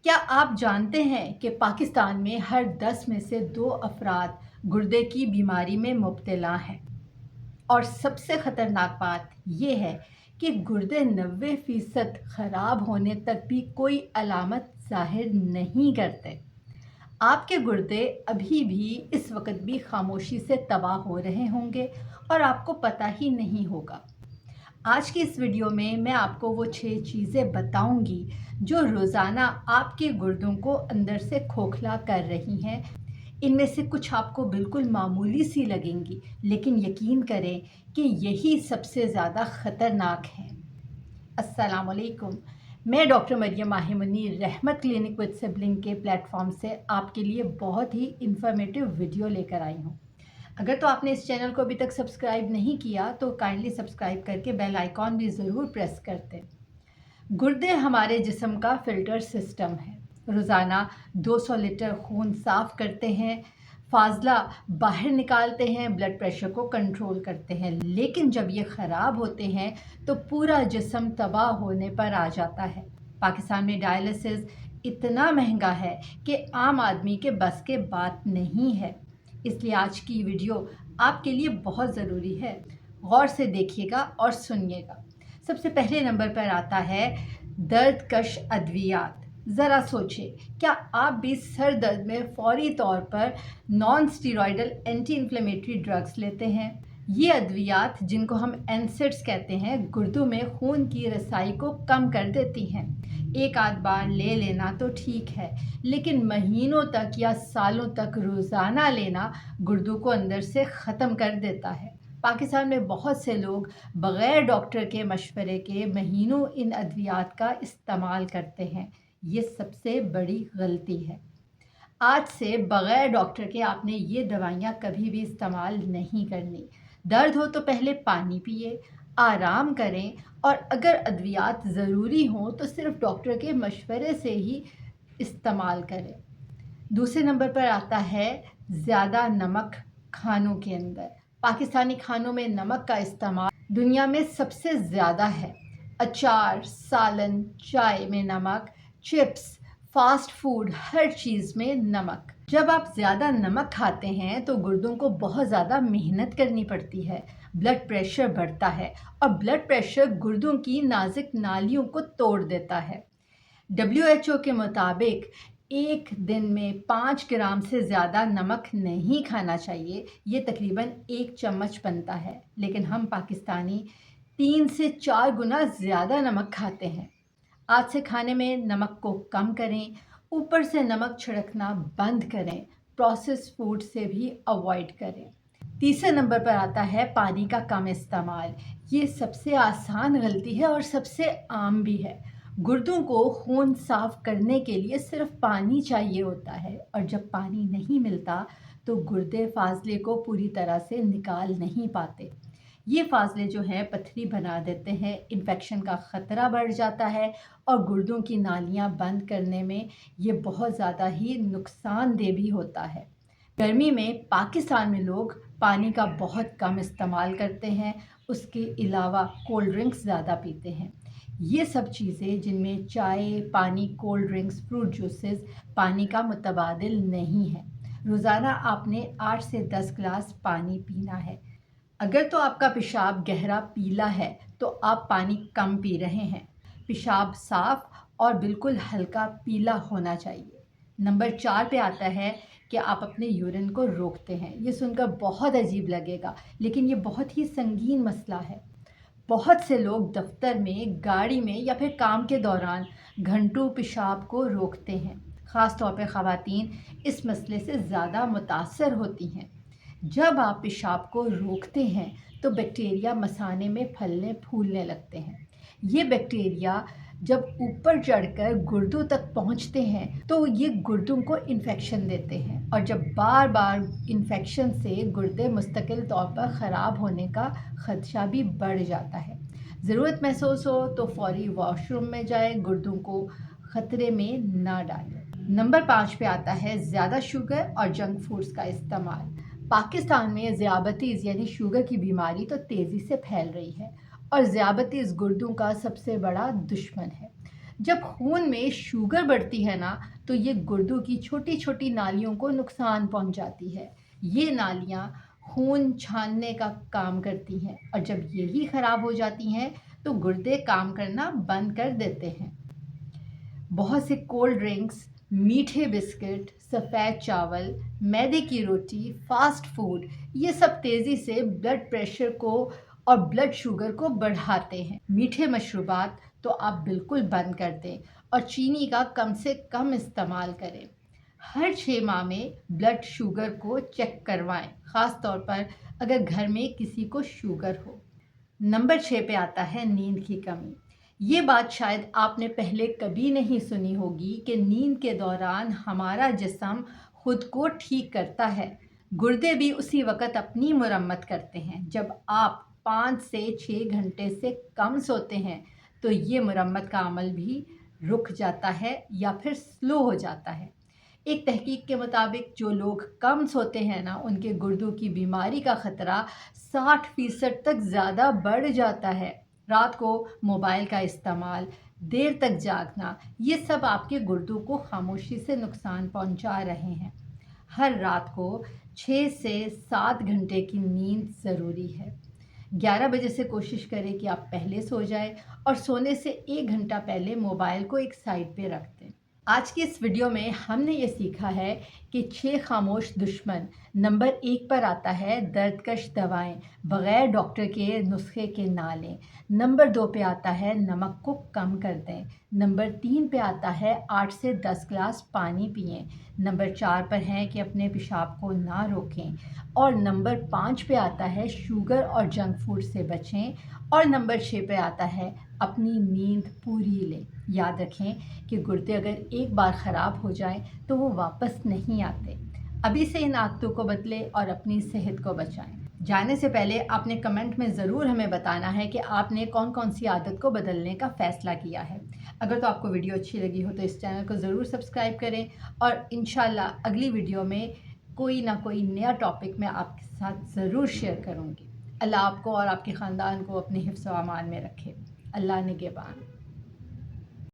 क्या आप जानते हैं कि पाकिस्तान में हर 10 में से 2 अफराद गुर्दे की बीमारी में मुब्तला हैं? और सबसे ख़तरनाक बात ये है कि गुर्दे 90% ख़राब होने तक भी कोई अलामत ज़ाहिर नहीं करते। आपके गुर्दे अभी भी इस वक्त भी खामोशी से तबाह हो रहे होंगे और आपको पता ही नहीं होगा। आज की इस वीडियो में मैं आपको वो 6 चीज़ें बताऊंगी जो रोज़ाना आपके गुर्दों को अंदर से खोखला कर रही हैं। इनमें से कुछ आपको बिल्कुल मामूली सी लगेंगी, लेकिन यकीन करें कि यही सबसे ज़्यादा ख़तरनाक है। अस्सलाम वालेकुम। मैं डॉक्टर मरियम माहिमुनी रहमत क्लिनिक विद सिबलिंग के प्लेटफॉर्म से आपके लिए बहुत ही इंफॉर्मेटिव वीडियो लेकर आई हूँ। अगर तो आपने इस चैनल को अभी तक सब्सक्राइब नहीं किया तो काइंडली सब्सक्राइब करके बेल आइकॉन भी ज़रूर प्रेस कर दें। गुर्दे हमारे जिस्म का फ़िल्टर सिस्टम है। रोज़ाना 200 लीटर खून साफ़ करते हैं, फाजला बाहर निकालते हैं, ब्लड प्रेशर को कंट्रोल करते हैं। लेकिन जब ये ख़राब होते हैं तो पूरा जिस्म तबाह होने पर आ जाता है। पाकिस्तान में डायलिसिस इतना महंगा है कि आम आदमी के बस के बात नहीं है। इसलिए आज की वीडियो आपके लिए बहुत ज़रूरी है। गौर से देखिएगा और सुनिएगा। सबसे पहले नंबर पर आता है दर्द कश अद्वियात। ज़रा सोचिए, क्या आप भी सर दर्द में फ़ौरी तौर पर non steroidal anti inflammatory drugs लेते हैं? ये अद्वियात, जिनको हम एनसेड्स कहते हैं, गुर्दों में खून की रसाई को कम कर देती हैं। एक आध बार ले लेना तो ठीक है, लेकिन महीनों तक या सालों तक रोज़ाना लेना गुर्दों को अंदर से ख़त्म कर देता है। पाकिस्तान में बहुत से लोग बग़ैर डॉक्टर के मशवरे के महीनों इन अद्वियात का इस्तेमाल करते हैं। ये सबसे बड़ी गलती है। आज से बग़ैर डॉक्टर के आपने ये दवाइयाँ कभी भी इस्तेमाल नहीं करनी। दर्द हो तो पहले पानी पिए, आराम करें और अगर अद्वियात ज़रूरी हों तो सिर्फ़ डॉक्टर के मशवरे से ही इस्तेमाल करें। दूसरे नंबर पर आता है ज़्यादा नमक खानों के अंदर। पाकिस्तानी खानों में नमक का इस्तेमाल दुनिया में सबसे ज़्यादा है। अचार, सालन, चाय में नमक, चिप्स, फास्ट फूड, हर चीज़ में नमक। जब आप ज़्यादा नमक खाते हैं तो गुर्दों को बहुत ज़्यादा मेहनत करनी पड़ती है, ब्लड प्रेशर बढ़ता है और ब्लड प्रेशर गुर्दों की नाजुक नालियों को तोड़ देता है। WHO के मुताबिक एक दिन में 5 ग्राम से ज़्यादा नमक नहीं खाना चाहिए। ये तकरीबन 1 चम्मच बनता है, लेकिन हम पाकिस्तानी 3 से 4 गुना ज़्यादा नमक खाते हैं। आज से खाने में नमक को कम करें, ऊपर से नमक छिड़कना बंद करें, प्रोसेस्ड फूड से भी अवॉइड करें। तीसरे नंबर पर आता है पानी का कम इस्तेमाल। ये सबसे आसान गलती है और सबसे आम भी है। गुर्दों को खून साफ़ करने के लिए सिर्फ पानी चाहिए होता है और जब पानी नहीं मिलता तो गुर्दे फाजले को पूरी तरह से निकाल नहीं पाते। ये फासले जो हैं पथरी बना देते हैं, इन्फेक्शन का ख़तरा बढ़ जाता है और गुर्दों की नालियाँ बंद करने में ये बहुत ज़्यादा ही नुकसानदेह भी होता है। गर्मी में पाकिस्तान में लोग पानी का बहुत कम इस्तेमाल करते हैं, उसके अलावा कोल्ड ड्रिंक्स ज़्यादा पीते हैं। ये सब चीज़ें जिनमें चाय, पानी, कोल्ड ड्रिंक्स, फ्रूट जूसेस पानी का मुतबादिल नहीं है। रोज़ाना आपने 8 से 10 गिलास पानी पीना है। अगर तो आपका पेशाब गहरा पीला है तो आप पानी कम पी रहे हैं। पेशाब साफ़ और बिल्कुल हल्का पीला होना चाहिए। नंबर 4 पे आता है कि आप अपने यूरिन को रोकते हैं। ये सुनकर बहुत अजीब लगेगा, लेकिन ये बहुत ही संगीन मसला है। बहुत से लोग दफ्तर में, गाड़ी में या फिर काम के दौरान घंटों पेशाब को रोकते हैं। ख़ास तौर पर ख़वातीन इस मसले से ज़्यादा मुतासर होती हैं। जब आप पेशाब को रोकते हैं तो बैक्टीरिया मसाने में फलने फूलने लगते हैं। ये बैक्टीरिया जब ऊपर चढ़कर गुर्दों तक पहुंचते हैं तो ये गुर्दों को इन्फेक्शन देते हैं और जब बार बार इन्फेक्शन से गुर्दे मुस्तकिल तौर पर ख़राब होने का ख़दशा भी बढ़ जाता है। ज़रूरत महसूस हो तो फौरी वॉशरूम में जाए, गुर्दों को ख़तरे में ना डालें। नंबर 5 पे आता है ज़्यादा शुगर और जंक फूड्स का इस्तेमाल। पाकिस्तान में ज़ियाबतीज़ यानी शुगर की बीमारी तो तेज़ी से फैल रही है और ज़ियाबतीज़ गुर्दों का सबसे बड़ा दुश्मन है। जब खून में शुगर बढ़ती है ना, तो ये गुर्दों की छोटी छोटी नालियों को नुकसान पहुंचाती है। ये नालियां खून छानने का काम करती हैं, और जब यही खराब हो जाती हैं तो गुर्दे काम करना बंद कर देते हैं। बहुत से कोल्ड ड्रिंक्स, मीठे बिस्किट, सफ़ेद चावल, मैदे की रोटी, फास्ट फूड, ये सब तेज़ी से ब्लड प्रेशर को और ब्लड शुगर को बढ़ाते हैं। मीठे मशरूबात तो आप बिल्कुल बंद कर दें और चीनी का कम से कम इस्तेमाल करें। हर 6 माह में ब्लड शुगर को चेक करवाएं, ख़ास तौर पर अगर घर में किसी को शुगर हो। नंबर 6 पे आता है नींद की कमी। ये बात शायद आपने पहले कभी नहीं सुनी होगी कि नींद के दौरान हमारा जिस्म खुद को ठीक करता है। गुर्दे भी उसी वक़्त अपनी मुरम्मत करते हैं। जब आप 5 से 6 घंटे से कम सोते हैं तो ये मुरम्मत का अमल भी रुक जाता है या फिर स्लो हो जाता है। एक तहकीक के मुताबिक जो लोग कम सोते हैं ना, उनके गुर्दों की बीमारी का ख़तरा 60% तक ज़्यादा बढ़ जाता है। रात को मोबाइल का इस्तेमाल, देर तक जागना, ये सब आपके गुर्दों को खामोशी से नुकसान पहुंचा रहे हैं। हर रात को 6 से 7 घंटे की नींद ज़रूरी है। 11 बजे से कोशिश करें कि आप पहले सो जाएं और सोने से 1 घंटा पहले मोबाइल को एक साइड पे रख दें। आज की इस वीडियो में हमने ये सीखा है कि 6 खामोश दुश्मन। नंबर 1 पर आता है दर्दकश दवाएं, बग़ैर डॉक्टर के नुस्खे के ना लें। नंबर 2 पे आता है नमक को कम कर दें। नंबर 3 पे आता है 8 से 10 ग्लास पानी पिएं। नंबर 4 पर है कि अपने पेशाब को ना रोकें। और नंबर 5 पे आता है शुगर और जंक फूड से बचें। और नंबर 6 पे आता है अपनी नींद पूरी लें। याद रखें कि गुर्दे अगर एक बार ख़राब हो जाएं तो वो वापस नहीं आते। अभी से इन आदतों को बदलें और अपनी सेहत को बचाएं। जाने से पहले आपने कमेंट में ज़रूर हमें बताना है कि आपने कौन कौन सी आदत को बदलने का फ़ैसला किया है। अगर तो आपको वीडियो अच्छी लगी हो तो इस चैनल को ज़रूर सब्सक्राइब करें, और इंशाल्लाह अगली वीडियो में कोई ना कोई नया टॉपिक मैं आपके साथ ज़रूर शेयर करूँगी। अल्लाह आपको और आपके ख़ानदान को अपने हिफ्ज़ व अमान में रखे। अल्लाह निगहबान।